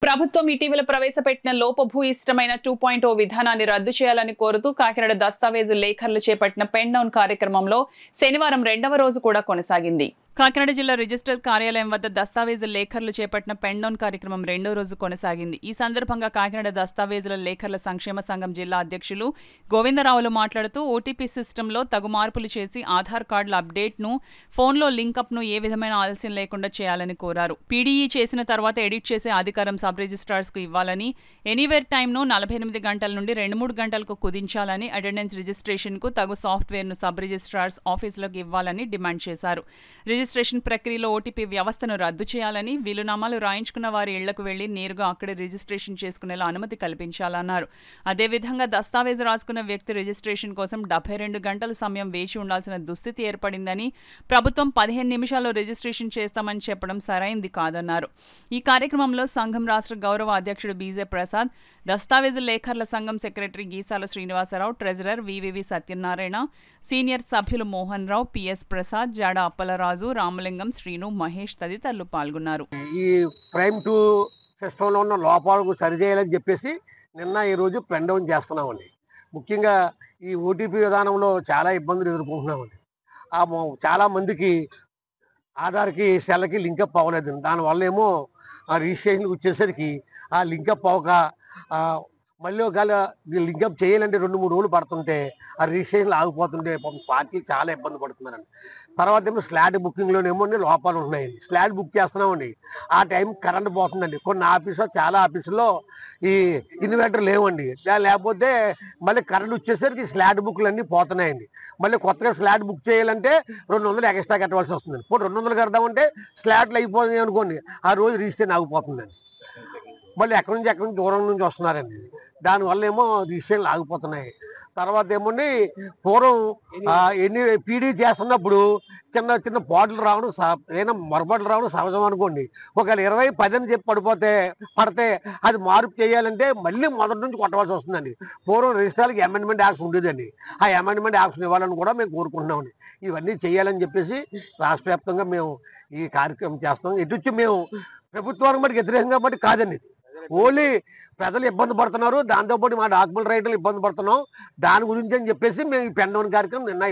ప్రభుత్వం ఇటీవల ప్రవేశపెట్టిన లోపభూయిష్టమైన 2.0 విధానాన్ని రద్దు చేయాలని కోరుతూ కాకినాడ దస్తావేజు లేఖర్లు చేపట్టిన పెన్ డౌన్ కార్యక్రమంలో శనివారం 2వ రోజు కూడా కొనసాగింది. కాకినాడ జిల్లా రిజిస్టర్ కార్యాలయం వద్ద దస్తావేజు లేఖర్లు చేపట్టిన పెన్ డౌన్ కార్యక్రమం 2వ రోజు కొనసాగింది. ఈ సందర్భంగా కాకినాడ దస్తావేజుల లేఖర్ల సంక్షేమ సంఘం జిల్లా అధ్యక్షులు గోవిందరావులు మాట్లాడుతూ ఓటీపీ సిస్టంలో తగు మార్పులు చేసి ఆధార్ కార్డుల అప్డేట్ను, ఫోన్లో లింకప్ను ఏ విధమైన ఆలస్యం లేకుండా చేయాలని కోరారు. పీడీఈ చేసిన తర్వాత ఎడిట్ చేసే అధికారం సబ్ రిజిస్ట్రార్స్కు ఇవ్వాలని, ఎనీవేర్ టైమ్ను 48 గంటల నుండి 2-3 గంటలకు కుదించాలని, అటెండెన్స్ రిజిస్ట్రేషన్కు తగు సాఫ్ట్వేర్ను సబ్ రిజిస్ట్రార్స్ ఆఫీసులకు ఇవ్వాలని డిమాండ్ చేశారు. రిజిస్ట్రేషన్ ప్రక్రియలో ఓటీపీ వ్యవస్థను రద్దు చేయాలని, వీలునామాలు రాయించుకున్న వారి ఇళ్లకు వెళ్లి నేరుగా అక్కడే రిజిస్ట్రేషన్ చేసుకునేలా అనుమతి కల్పించాలన్నారు. అదేవిధంగా దస్తావేజు రాసుకున్న వ్యక్తి రిజిస్ట్రేషన్ కోసం 72 గంటల సమయం వేచి ఉండాల్సిన దుస్థితి ఏర్పడిందని, ప్రభుత్వం 15 నిమిషాల్లో రిజిస్ట్రేషన్ చేస్తామని చెప్పడం సరైంది కాదన్నారు. ఈ కార్యక్రమంలో సంఘం రాష్ట్ర గౌరవ అధ్యక్షుడు బీజే ప్రసాద్, దస్తావేజు లేఖర్ల సంఘం secretary Geesala Srinivasarao, treasurer వివివి Satyanarayana, senior సభ్యులు మోహన్ రావు, పిఎస్ ప్రసాద్, జాడ అప్పలరాజు, రామలింగం, శ్రీను, మహేష్ తదితరులు పాల్గొన్నారు. ఈ ప్రైమ్ 2 సిస్టంలో ఉన్న లోపాలకు సరిచేయాలని చెప్పేసి నిన్న ఈరోజు పెన్ డౌన్ చేస్తున్నామండి. ముఖ్యంగా ఈ ఓటీపీ విధానంలో చాలా ఇబ్బందులు ఎదుర్కొంటున్నామండి. చాలా మందికి ఆధార్కి సెల్కి లింకప్ అవ్వలేదు. దానివల్ల ఏమో ఆ రిజిస్ట్రేషన్కి వచ్చేసరికి ఆ లింకప్ అవ్వక మళ్ళీ ఒకవేళ లింకప్ చేయాలంటే 2-3 రోజులు పడుతుంటే ఆ రిజిస్ట్రేషన్లు ఆగిపోతుంటే పార్టీలు చాలా ఇబ్బంది పడుతున్నారండి. తర్వాత ఏమో స్లాట్ బుకింగ్లోనేమో లోపాలు ఉన్నాయండి. స్లాట్ బుక్ చేస్తున్నామండి, ఆ టైం కరెంట్ పోతుందండి. కొన్ని చాలా ఆఫీసుల్లో ఈ ఇన్వర్టర్ లేవండి. లేకపోతే మళ్ళీ కరెంట్ వచ్చేసరికి స్లాట్ బుక్లు అన్నీ పోతున్నాయండి. మళ్ళీ కొత్తగా స్లాట్ బుక్ చేయాలంటే 200 ఎక్స్ట్రా కట్టవలసి వస్తుందండి. ఇప్పుడు 200 కడదామంటే స్లాట్లు అయిపోతున్నాయి అనుకోండి, ఆ రోజు రిజిస్ట్రేషన్ ఆగిపోతుందండి. మళ్ళీ ఎక్కడి నుంచి దూరం నుంచి వస్తున్నారండి. దానివల్ల ఏమో రిజిస్ట్రేషన్లు ఆగిపోతున్నాయి. తర్వాత ఏమోండి పూర్వం పీడీ చేస్తున్నప్పుడు చిన్న పాటలు రావడం, ఏదైనా మొరపాట్లు రావడం సహజం అనుకోండి. ఒకవేళ 20-10 అని చెప్పి పడితే అది మార్పు చేయాలంటే మళ్ళీ మొదటి నుంచి కొట్టవలసి వస్తుందండి. పూర్వం రిజిస్ట్రార్కి అమెండ్మెంట్ యాక్షన్ ఉండేదండి. ఆ అమెండ్మెంట్ యాక్షన్ ఇవ్వాలని కూడా మేము కోరుకుంటున్నామండి. ఇవన్నీ చేయాలని చెప్పేసి రాష్ట్ర వ్యాప్తంగా మేము ఈ కార్యక్రమం చేస్తాం. ఎటుచ్చి మేము ప్రభుత్వానికి బట్టి వ్యతిరేకంగా బట్టి కాదండి. ఓన్లీ ప్రజలు ఇబ్బంది పడుతున్నారు, దాంతోపాటు మా డాక్యుమెంట్ రైతులు ఇబ్బంది పడుతున్నాం, దాని గురించి అని చెప్పేసి మేము ఈ పెన్ డౌన్ కార్యక్రమం నిన్న